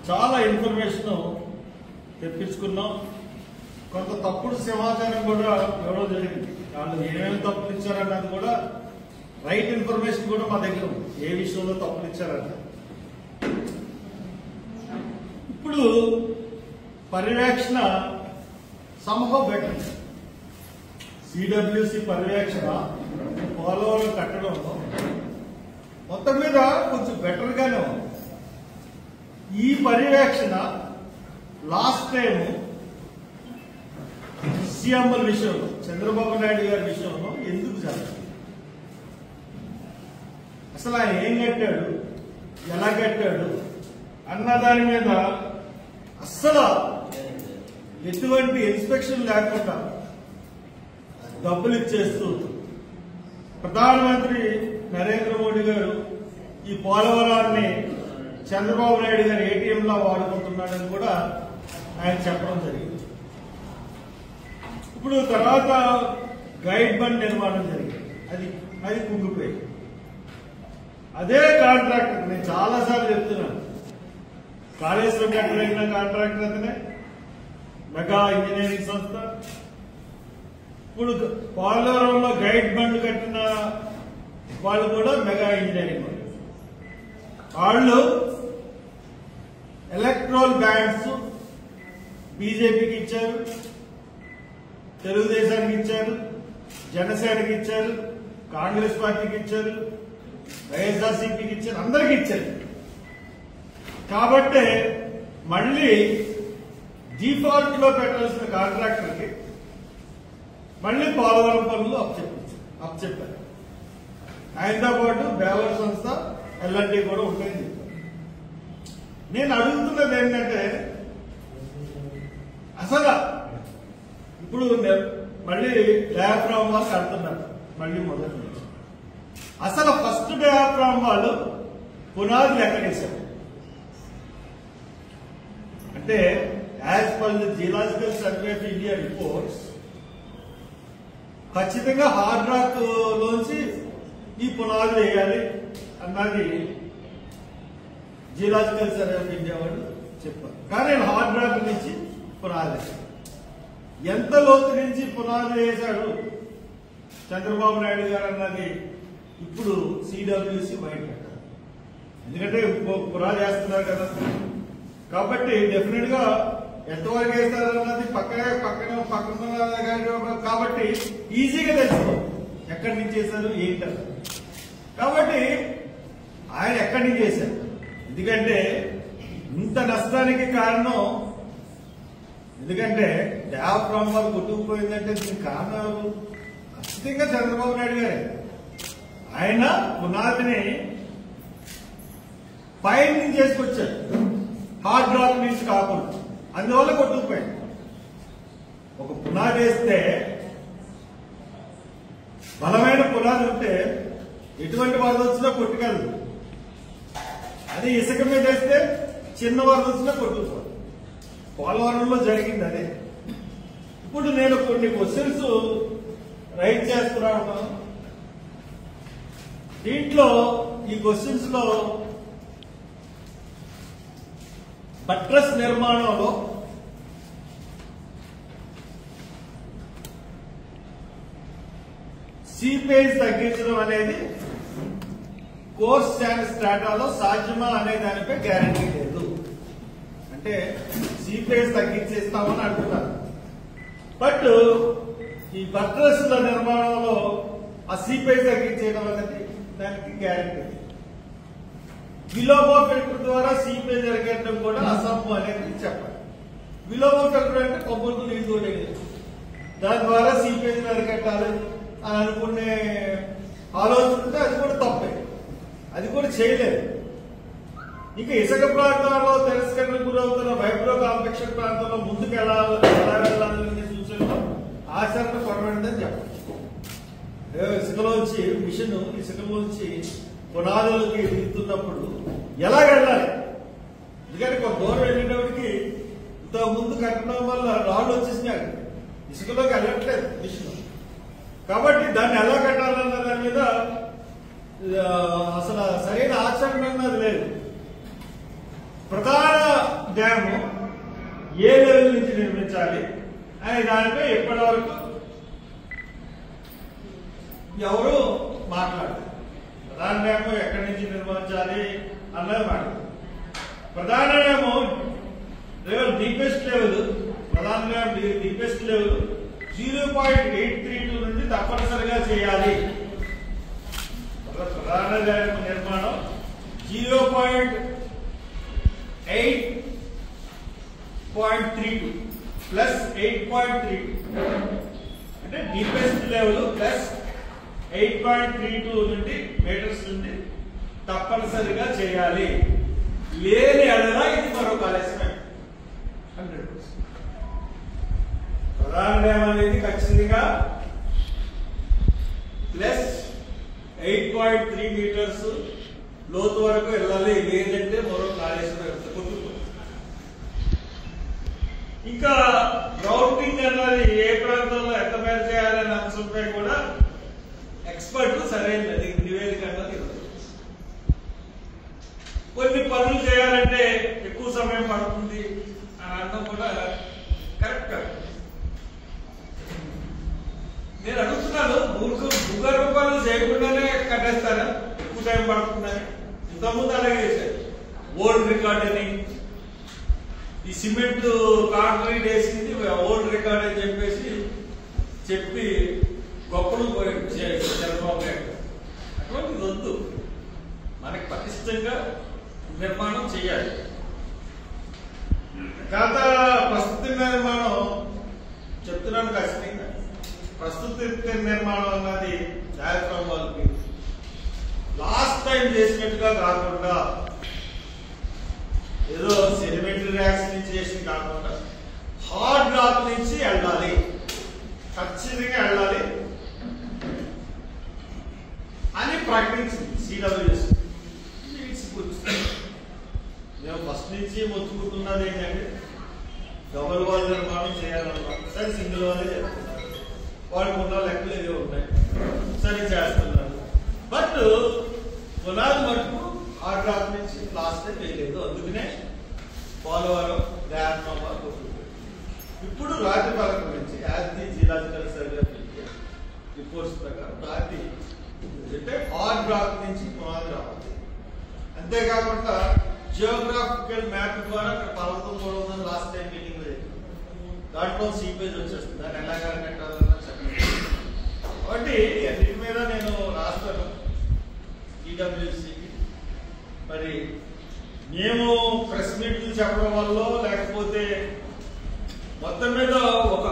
చాలా ఇన్ఫర్మేషన్ తెప్పించుకున్నాం. కొంత తప్పుడు సమాచారం కూడా ఇవ్వడం జరిగింది. వాళ్ళు ఏమేమి తప్పులు ఇచ్చారన్నది కూడా రైట్ ఇన్ఫర్మేషన్ కూడా మా దగ్గర ఉంది. ఏ విషయంలో తప్పులు ఇచ్చారన్న ఇప్పుడు పర్యవేక్షణ సంభవ బెటర్. సిడబ్ల్యూసి పర్యవేక్షణ పోలవరం కట్టడంలో మొత్తం మీద కొంచెం బెటర్ గానే ఉంది. ఈ పర్యవేక్షణ లాస్ట్ టైం సీఎంల విషయంలో, చంద్రబాబు నాయుడు గారి విషయంలో ఎందుకు జరగదు? అసలు ఆయన ఏం కట్టాడు, ఎలా కట్టాడు అన్న దాని మీద అస్సలు ఎటువంటి ఇన్స్పెక్షన్ లేకుండా డబ్బులు ఇచ్చేస్తూ ప్రధానమంత్రి నరేంద్ర మోడీ గారు ఈ పోలవరాన్ని చంద్రబాబు నాయుడు గారు ఏటీఎంలా వాడుకుంటున్నాడని కూడా ఆయన చెప్పడం జరిగింది. ఇప్పుడు తర్వాత గైడ్ బండ్ నిర్మాణం జరిగింది. అది కుంగిపోయింది. అదే కాంట్రాక్టర్, నేను చాలాసార్లు చెప్తున్నాను, కాళేశ్వరం కట్టగలిగిన కాంట్రాక్టర్ అతనే, మెగా ఇంజనీరింగ్ సంస్థ. ఇప్పుడు పోలవరంలో గైడ్ బండ్ కట్టిన వాళ్ళు కూడా మెగా ఇంజనీరింగ్ వాళ్ళు ఎలక్ట్రల్ బ్యాండ్స్ బీజేపీకి ఇచ్చారు, తెలుగుదేశానికి ఇచ్చారు, జనసేనకి ఇచ్చారు, కాంగ్రెస్ పార్టీకి ఇచ్చారు, వైఎస్ఆర్సీపీకి ఇచ్చారు, అందరికీ ఇచ్చారు. కాబట్టి మళ్ళీ డిఫాల్ట్ లో పెట్టాల్సిన కాంట్రాక్టర్కి మళ్ళీ పోలవరం పనులు అప్పచెప్పారు. ఆయనతో పాటు బేవర్ సంస్థ ఎల్ఎన్టీ కూడా ఉంటాయని చెప్పారు. నేను అడుగుతున్నది ఏంటంటే, అసలు ఇప్పుడు మళ్ళీ డయాఫ్రామ్ వాళ్ళు కడుతున్నారు మళ్ళీ మొదటి నుంచి. అసలు ఫస్ట్ డయాఫ్రామ్ వాళ్ళు పునాదులు ఎక్కడేశారు అంటే, as per the geological survey of India reports ఖచ్చితంగా హార్డ్ రాక్ లోంచి ఈ పునాదులు వేయాలి అన్నది జియోలాజికల్ సర్వే ఆఫ్ ఇండియా వాళ్ళు చెప్పారు. కానీ హార్డ్ రాక్ నుంచి పునాది వేశారు. ఎంత లోతు నుంచి పునాది వేశాడు చంద్రబాబు నాయుడు గారు అన్నది ఇప్పుడు సిడబ్ల్యూసి బయట పెట్టారు. ఎందుకంటే పునాది వేస్తున్నారు కదా, కాబట్టి డెఫినెట్ గా ఎంతవరకు వేస్తారు అన్నది పక్కన కాబట్టి ఈజీగా తెలుసుకో ఎక్కడి నుంచి చేశారు ఏంటారు. కాబట్టి ఆయన ఎక్కడి నుంచి చేశారు, ఎందుకంటే ఇంత నష్టానికి కారణం, ఎందుకంటే డయాఫ్రామ్ వాళ్ళు కొట్టుకుపోయిందంటే దీనికి కారణాలు ఖచ్చితంగా చంద్రబాబు నాయుడు గారే. ఆయన పునాదిని పైన నుంచి చేసుకొచ్చారు, హార్డ్ రాక్ నుంచి కాకుండా, అందువల్ల కొట్టుకుపోయింది. ఒక పునాది వేస్తే, బలమైన పునాది ఉంటే ఎటువంటి వరద వచ్చినా కొట్టుకెళ్ళదు. అది ఇసుక మీద వేస్తే చిన్న వరద వచ్చినా కొట్టుకుపోదు. పోలవరంలో జరిగింది అదే. ఇప్పుడు నేను కొన్ని క్వశ్చన్స్ రైట్ చేస్తున్నాను. దీంట్లో ఈ క్వశ్చన్స్ లో బట్రస్ నిర్మాణంలో సీపేజ్ తగ్గించడం అనేది కోర్స్ స్ట్రాటాలో సాధ్యమా అనే దానిపై గ్యారంటీ లేదు. అంటే సీపేజ్ తగ్గించేస్తామని అంటున్నారు, బట్ ఈ బట్రస్ల నిర్మాణంలో ఆ సీపేజ్ తగ్గించేయడం అనేది దానికి గ్యారంటీ లేదు. విలోమ ఫిల్టర్ ద్వారా సీపేజ్ అరికట్టడం కూడా అసంభవం అనేది చెప్పాలి. విలోమ ఫిల్టర్ అంటే కొబ్బరికి నీళ్ళు తోడేది, దాని ద్వారా సీపేజ్ అరికట్టాలి అని అనుకునే ఆలోచన అది కూడా తప్పే, అది కూడా చేయలేదు. ఇంకా ఇసుక ప్రాంతాల్లో తిరస్కరణకు గురవుతున్న వైబ్రో కాంప్లెక్షన్ ప్రాంతంలో ముందుకు ఎలా వెళ్ళాలనే సూచనలో ఆచరణ కొరబడిందని చెప్పాలి. ఇసుకలోంచి మిషన్ ఇసుకలోంచి పునాదులకి దిగుతున్నప్పుడు ఎలా వెళ్ళాలి, ఎందుకంటే కొంత దూరం వెళ్ళేటప్పటికి ఇంత ముందు కట్టడం వల్ల రాళ్ళు వచ్చేసినాయి, ఇసుకలోకి వెళ్ళట్లేదు మిషన్. కాబట్టి దాన్ని ఎలా కట్టాలన్న దాని మీద అసలు సరైన ఆచరణ అన్నది లేదు. ప్రధాన డ్యాము ఏ లెవెల్ నుంచి నిర్మించాలి అనే దానిపై ఇప్పటి వరకు ఎవరు మాట్లాడారు. ప్రధాన డ్యాము ఎక్కడి నుంచి నిర్మించాలి అన్నది మాట్లాడారు. ప్రధాన డ్యాము డీపెస్ట్ లెవెల్, ప్రధాన డ్యామ్ డీపెస్ట్ లెవెల్ 0.832 నుండి తప్పనిసరిగా చేయాలి. ప్రధాన డ్యామ్ నిర్మాణం 0.8.32 ప్లస్ 8.32 అంటే డీపెస్ట్ లెవెల్ ప్లస్ 8.32 నుండి మీటర్స్ నుండి తప్పనిసరిగా చేయాలి. లేని అడగా ఇది మరొక ఆలస్యమే. 100%. ప్రధాన డ్యామ్ అనేది ఖచ్చితంగా ప్లస్ 8.3 మీటర్స్ లోతు వరకు వెళ్ళాలి. లేదంటే మరొక ఆలస్యం కొట్టుకుంటుంది. ఇంకా గ్రౌండింగ్ అన్నది ఏ ప్రాంతంలో ఎంత మేర చేయాలనే అంశంపై కూడా ఎక్స్పర్ట్ సరైన నివేదిక అన్నది కొన్ని పనులు చేయాలంటే ఎక్కువ సమయం పడుతుంది అని అనడం కూడా కరెక్ట్ కాదు. నేను అడుగుతున్నాను, భూగర్భ పనులు చేయకుండానే కట్టేస్తారా? ఎక్కువ టైం పడుతుందని ఇంతకుముందు అలాగే చేశారు. ఓల్డ్ రికార్డ్ అని ఈ సిమెంట్ కాంక్రీట్ వేసింది ఓల్డ్ రికార్డ్ అని చెప్పి గొప్పలు చంద్రబాబు నాయుడు. అటువంటిది వద్దు. మనకి పటిష్టంగా నిర్మాణం చేయాలి. గత ప్రస్తుత నిర్మాణం చెప్తున్నాను ఖచ్చితంగా. ప్రస్తుత నిర్మాణం అన్నది డయాఫ్రామ్ వాళ్ళకి లాస్ట్ టైం చేసినట్టుగా కాకుండా ఏదో సెడిమెంటరీ ర్యాక్స్ నుంచి చేసి కాకుండా హార్డ్ రాక్ నుంచి వెళ్ళాలి, ఖచ్చితంగా వెళ్ళాలి అని ప్రకటించింది సిడబ్ల్యూఎస్. మేము ఫస్ట్ నుంచి మొత్తుకుంటున్నది ఏంటంటే డబుల్ వాల్ నిర్మాణం చేయాలన్నా సరే సింగిల్ వాలే చేస్తున్నారు. వాళ్ళకు ఉన్న లెక్కలు ఏవో ఉంటాయి, సరే చేస్తున్నారు. బట్ పునాది మటుకు హార్డ్ రాక్ నుంచి లాస్ట్ టైం వేయలేదు. అందుకనే పోలవరం డ్యామ్ ఇప్పుడు రాతి పథకం నుంచి as the geological survey reports ప్రకారం రాతి అంటే హార్డ్ రాక్ నుంచి పునాది రావాలి. అంతేకాకుండా జియోగ్రాఫికల్ మ్యాప్ ద్వారా అక్కడ పర్వతం కూడా ఉందని లాస్ట్ టైం మీటింగ్ లో చెప్పారు. దాంట్లో సీపేజ్ వచ్చేస్తుంది. దాన్ని ఎలాగా కట్టాలన్నా చెప్పండి. కాబట్టి అన్నిటి మీద నేను రాస్తాను ఈడబ్ల్యూసీకి. మరి మేము ప్రెస్ మీట్లు చెప్పడం వల్ల లేకపోతే మొత్తం మీద